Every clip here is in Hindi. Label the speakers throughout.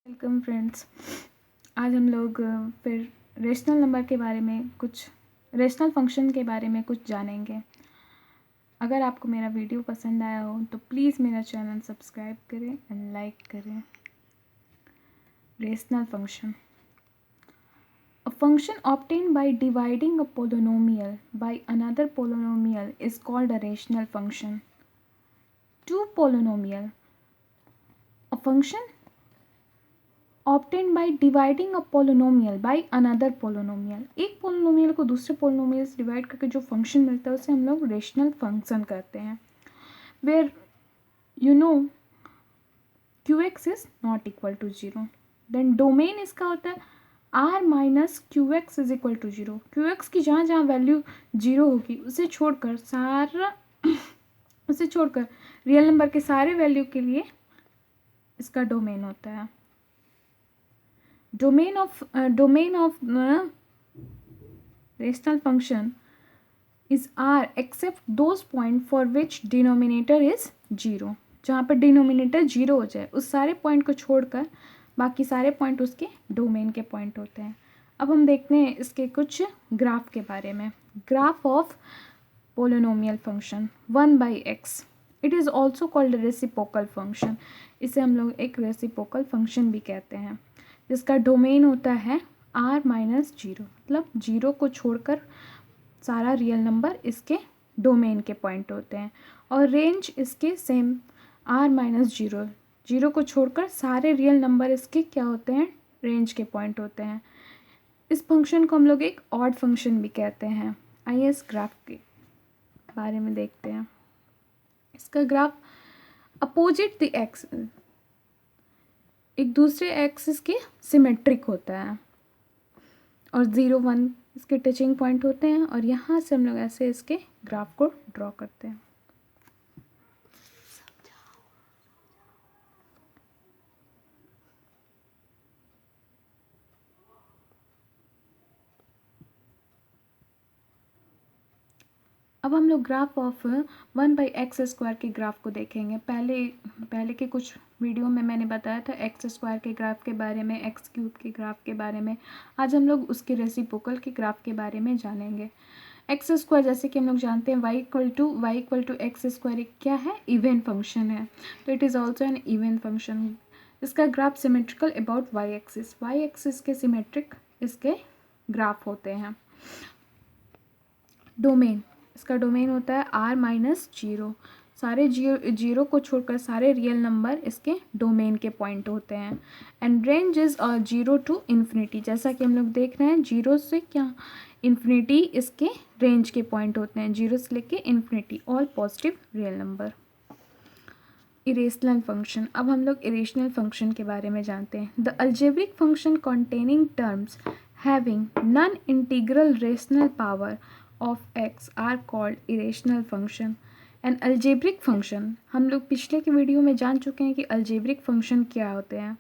Speaker 1: Welcome friends. आज हम लोग फिर रेशनल नंबर के बारे में कुछ रेशनल फंक्शन के बारे में कुछ जानेंगे। अगर आपको मेरा वीडियो पसंद आया हो तो प्लीज़ मेरा चैनल सब्सक्राइब करें एंड लाइक करें। Rational function, a function obtained by dividing a polynomial by another polynomial is called a rational function. Two polynomial, a function obtained by dividing a polynomial by another polynomial। एक पोलिनोमियल को दूसरे पोलिनोमियल से डिवाइड करके जो फंक्शन मिलता है उसे हम लोग रेशनल फंक्शन कहते हैं। Where you know QX is not equal to 0, then domain इसका होता है R minus QX is equal to 0। QX की जहाँ जहाँ वैल्यू 0 होगी उसे छोड़कर रियल नंबर के सारे वैल्यू के लिए इसका डोमेन होता है। Domain of rational function is R except those point for which denominator is 0। जहाँ पर डिनोमिनेटर 0 हो जाए उस सारे पॉइंट को छोड़कर बाकी सारे पॉइंट उसके डोमेन के पॉइंट होते हैं। अब हम देखते हैं इसके कुछ ग्राफ के बारे में। Graph of polynomial function 1/x, it is also called reciprocal function. इसे हम लोग एक रेसिप्रोकल फंक्शन भी कहते हैं जिसका डोमेन होता है R माइनस 0, मतलब 0 को छोड़कर सारा रियल नंबर इसके डोमेन के पॉइंट होते हैं और रेंज इसके सेम R माइनस 0, 0 को छोड़कर सारे रियल नंबर इसके क्या होते हैं, रेंज के पॉइंट होते हैं। इस फंक्शन को हम लोग एक ऑड फंक्शन भी कहते हैं। आइए इस ग्राफ के बारे में देखते हैं। इसका ग्राफ अपोजिट द एक्स, एक दूसरे एक्सिस के सिमेट्रिक होता है और 0, 1 इसके टचिंग पॉइंट होते हैं और यहाँ से हम लोग ऐसे इसके ग्राफ को ड्रॉ करते हैं। अब हम लोग ग्राफ ऑफ 1/x² के ग्राफ को देखेंगे। पहले के कुछ वीडियो में मैंने बताया था x² के ग्राफ के बारे में, x³ के ग्राफ के बारे में। आज हम लोग उसके रेसिप्रोकल के ग्राफ के बारे में जानेंगे। x² जैसे कि हम लोग जानते हैं y इक्वल टू x² एक क्या है, इवन फंक्शन है, तो it is also an even function. इसका graph symmetrical about y axis के सिमेट्रिक इसके ग्राफ होते हैं। डोमेन, इसका डोमेन होता है R माइनस 0, सारे जीरो को छोड़कर सारे रियल नंबर इसके डोमेन के पॉइंट होते हैं। And range is 0 to infinity, जैसा कि हम लोग देख रहे हैं 0 से क्या इन्फिनिटी इसके रेंज के पॉइंट होते हैं, 0 से लेके infinity, all positive real number. Irrational function, अब हम लोग इरेशनल फंक्शन के बारे में जानते हैं। The algebraic function containing terms having non integral rational power of x are called irrational function। And algebraic function, हम लोग पिछले के वीडियो में जान चुके हैं कि अलजेब्रिक फंक्शन क्या होते हैं।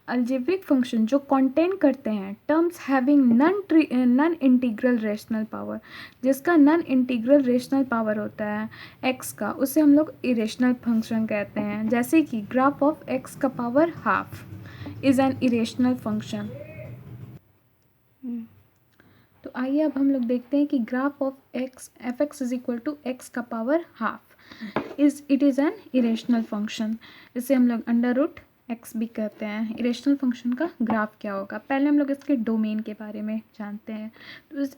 Speaker 1: अलजेब्रिक फंक्शन जो कंटेन करते हैं terms having non integral rational power, जिसका नॉन इंटीग्रल रेशनल पावर होता है x का, उसे हम लोग इरेशनल फंक्शन कहते हैं। जैसे कि ग्राफ ऑफ x का power half is an irrational function. तो आइए अब हम लोग देखते हैं कि graph of f(x) is equal to x का power half it is an irrational function. इसे हम लोग √x भी कहते हैं। इरेशनल फंक्शन का ग्राफ क्या होगा, पहले हम लोग इसके डोमेन के बारे में जानते हैं। तो इस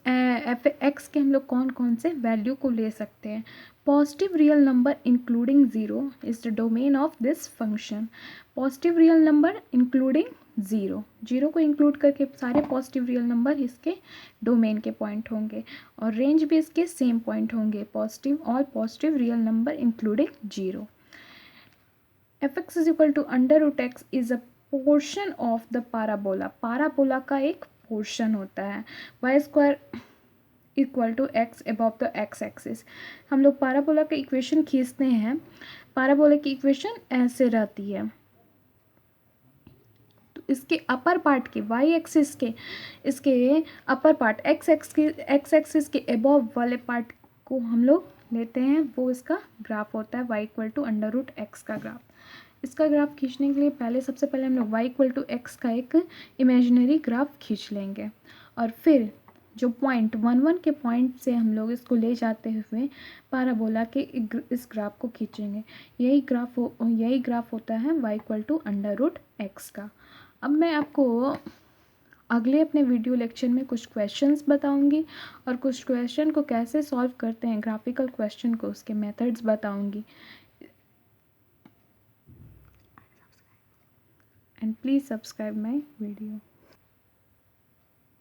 Speaker 1: f(x) के हम लोग कौन कौन से वैल्यू को ले सकते हैं। Positive real number including 0 is the domain of this function. Positive real number including 0 को इंक्लूड करके सारे पॉजिटिव रियल नंबर इसके डोमेन के पॉइंट होंगे और रेंज भी इसके सेम पॉइंट होंगे, all positive real number including 0। f(x) is equal to √x is a portion of the parabola का एक पोर्शन होता है। y² equal to x above the x axis. हम लोग पाराबोला का इक्वेशन खींचते हैं। पाराबोला की इक्वेशन ऐसे रहती है, इसके अपर पार्ट के y एक्सिस के इसके अपर पार्ट x एक्सिस के एबव वाले पार्ट को हम लोग लेते हैं, वो इसका ग्राफ होता है y इक्वल टू √x का ग्राफ। इसका ग्राफ खींचने के लिए पहले सबसे पहले हम लोग y=x का एक इमेजिनरी ग्राफ खींच लेंगे और फिर जो पॉइंट 1 के पॉइंट से हम लोग इसको ले जाते हुए पाराबोला के इस ग्राफ को खींचेंगे। यही ग्राफ होता है y=√x का। अब मैं आपको अगले अपने वीडियो लेक्चर में कुछ क्वेश्चंस बताऊंगी और कुछ क्वेश्चन को कैसे सॉल्व करते हैं, ग्राफिकल क्वेश्चन को, उसके मेथड्स बताऊंगी। And please subscribe my video.